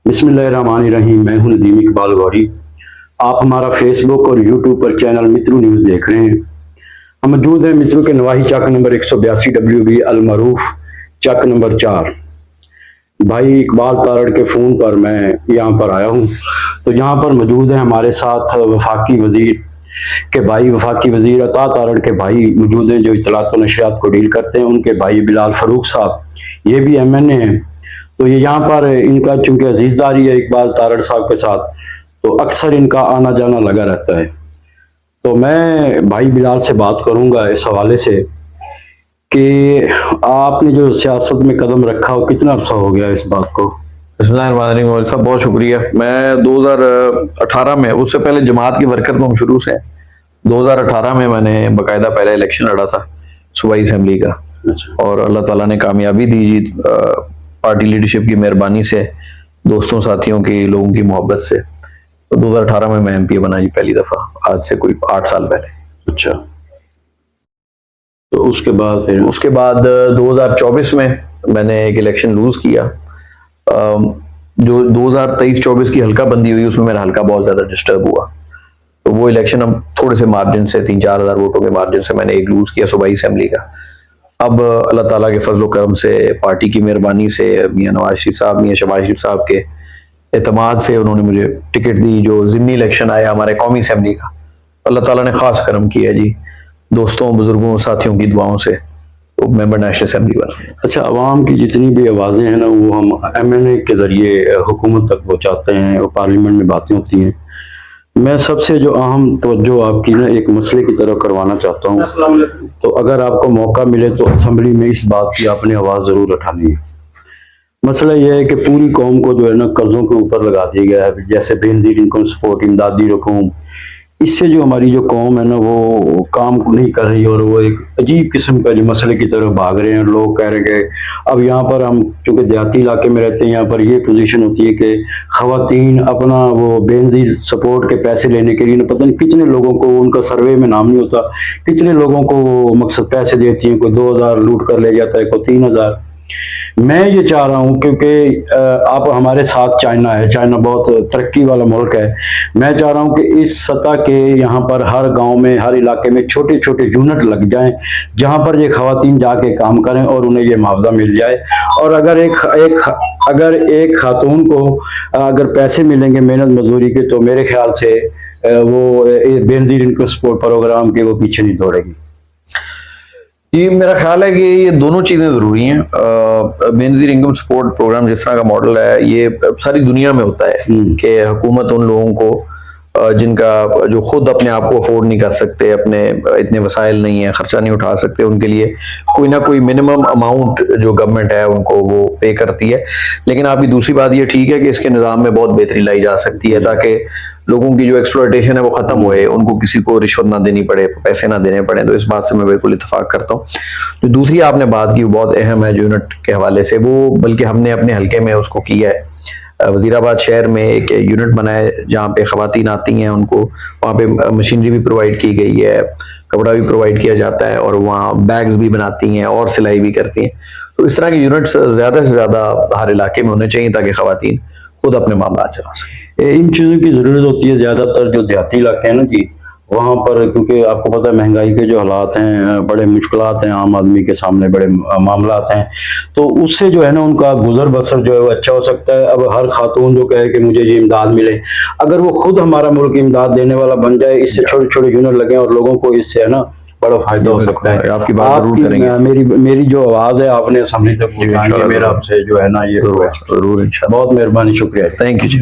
बिस्मिल्लाहिर्रहमानिर्रहीम। मैं हूं नदीम इकबाल गौरी। आप हमारा फेसबुक और यूट्यूब पर चैनल मित्रू न्यूज़ देख रहे हैं। हम मौजूद हैं मित्रू के नवाही चक नंबर 182 WB अलमरूफ चक नंबर 4। भाई इकबाल तारड़ के फ़ोन पर मैं यहाँ पर आया हूँ। तो यहाँ पर मौजूद हैं हमारे साथ वफाकी वज़ीर के भाई, वफाकी वज़ीर अता तारड़ के भाई मौजूद हैं, जो इत्तलात व नशरियात को डील करते हैं। उनके भाई बिलाल फ़ारूक साहब, ये भी MNA हैं। तो ये यहाँ पर इनका चूंकि अजीज़दारी है इकबाल तारड़ साहब के साथ, तो अक्सर इनका आना जाना लगा रहता है। तो मैं भाई बिलाल से बात करूँगा इस हवाले से कि आपने जो सियासत में कदम रखा हो, कितना अरसा हो गया इस बात को? बिस्मिल्लाहिर्रहमानिर्रहीम साहब, बहुत शुक्रिया। मैं 2018 में, उससे पहले जमात की वर्कर तो हम शुरू से 2018 में मैंने बाकायदा पहला इलेक्शन लड़ा था सूबाई असेंबली का। और अल्लाह ताला ने कामयाबी दी, पार्टी लीडरशिप की मेहरबानी से, दोस्तों साथियों की, लोगों की मोहब्बत से। तो 2018 में मैं MP बना जी पहली दफ़ा, आज से कोई 8 साल पहले। अच्छा, तो उसके बाद 2024 में मैंने एक इलेक्शन लूज किया। जो 2023-24 की हल्का बंदी हुई, उसमें मेरा हल्का बहुत ज़्यादा डिस्टर्ब हुआ। तो वो इलेक्शन हम थोड़े से मार्जिन से, 3-4 हज़ार वोटों के मार्जिन से मैंने एक लूज किया सूबाई असेंबली का। अब अल्लाह ताला के फजल करम से, पार्टी की मेहरबानी से, मियां नवाज शरीफ साहब, मियां शहबाज शरीफ साहब के एतमाद से उन्होंने मुझे टिकट दी। जो ज़िमनी इलेक्शन आया हमारे कौमी असेंबली का, अल्लाह ताला ने ख़ास करम किया जी, दोस्तों, बुजुर्गों, साथियों की दुआओं से तो मेंबर नेशनल असेंबली बना। अच्छा, अवाम की जितनी भी आवाज़ें हैं ना, वो हम MNA के ज़रिए हुकूमत तक पहुँचाते हैं और पार्लियामेंट में बातें होती हैं। मैं सबसे जो अहम तवज्जो आपकी ना एक मसले की तरफ करवाना चाहता हूँ। तो अगर आपको मौका मिले तो असेंबली में इस बात की आपने आवाज़ ज़रूर उठानी है। मसला यह है कि पूरी कौम को जो है ना कर्ज़ों के ऊपर लगा दिया गया है, जैसे बेनज़ीर इनकम सपोर्ट, इमदादी रकूम। इससे जो हमारी जो कौम है ना, वो काम नहीं कर रही और वो एक अजीब किस्म का जो मसले की तरफ भाग रहे हैं। लोग कह रहे हैं कि अब यहाँ पर हम चूँकि देहाती इलाके में रहते हैं, यहाँ पर ये पोजीशन होती है कि ख़वातीन अपना वो बेनज़ीर सपोर्ट के पैसे लेने के लिए ना, पता नहीं कितने लोगों को, उनका सर्वे में नाम नहीं होता, कितने लोगों को वो मकसद पैसे देती हैं। कोई 2000 लूट कर ले जाता है, कोई 3000। मैं ये चाह रहा हूँ, क्योंकि आप हमारे साथ चाइना है, चाइना बहुत तरक्की वाला मुल्क है। मैं चाह रहा हूँ कि इस सतह के यहाँ पर हर गांव में, हर इलाके में छोटे छोटे यूनिट लग जाएं, जहाँ पर ये खवातीन जाके काम करें और उन्हें ये मुआवजा मिल जाए। और अगर एक खातून को अगर पैसे मिलेंगे मेहनत मजदूरी के, तो मेरे ख्याल से वो बेनज़ीर इनकम सपोर्ट प्रोग्राम के वो पीछे नहीं दौड़ेगी। जी, मेरा ख्याल है कि ये दोनों चीज़ें ज़रूरी हैं। बेनज़ीर इनकम सपोर्ट प्रोग्राम जिस तरह का मॉडल है, ये सारी दुनिया में होता है कि हुकूमत उन लोगों को जिनका जो खुद अपने आप को अफोर्ड नहीं कर सकते, अपने इतने वसाइल नहीं है, खर्चा नहीं उठा सकते, उनके लिए कोई ना कोई मिनिमम अमाउंट जो गवर्नमेंट है उनको वो पे करती है। लेकिन आपकी दूसरी बात ये ठीक है कि इसके निज़ाम में बहुत बेहतरी लाई जा सकती है, ताकि लोगों की जो एक्सप्लॉयटेशन है वो ख़त्म होए, उनको किसी को रिश्वत ना देनी पड़े, पैसे ना देने पड़े। तो इस बात से मैं बिल्कुल इत्तेफाक करता हूँ। जो दूसरी आपने बात की वो बहुत अहम है, जो यूनिट के हवाले से, वो बल्कि हमने अपने हल्के में उसको किया है। वजीराबाद शहर में एक यूनिट बनाया है जहाँ पे खवातीन आती हैं, उनको वहाँ पे मशीनरी भी प्रोवाइड की गई है, कपड़ा भी प्रोवाइड किया जाता है, और वहाँ बैग्स भी बनाती हैं और सिलाई भी करती हैं। तो इस तरह के यूनिट्स ज़्यादा से ज़्यादा हर इलाके में होने चाहिए, ताकि खवातीन खुद अपने मामला चला सकें। इन चीज़ों की ज़रूरत होती है ज़्यादातर जो देहाती इलाके हैं ना जी, वहाँ पर, क्योंकि आपको पता है महंगाई के जो हालात हैं, बड़े मुश्किलात हैं, आम आदमी के सामने बड़े मामलात हैं। तो उससे जो है ना उनका गुजर बसर जो है वो अच्छा हो सकता है। अब हर खातून जो कहे कि मुझे ये इमदाद मिले, अगर वो खुद हमारा मुल्क इमदाद देने वाला बन जाए, इससे छोटे छोटे यूनिट लगे और लोगों को इससे है ना बड़ा फायदा हो सकता है। आपकी बात जरूर करेंगे। मेरी जो आवाज़ है आपने असेंबली तक पहुंचानी है, मेरा आपसे जो है ना ये जरूर। बहुत मेहरबानी, शुक्रिया। Thank you ji.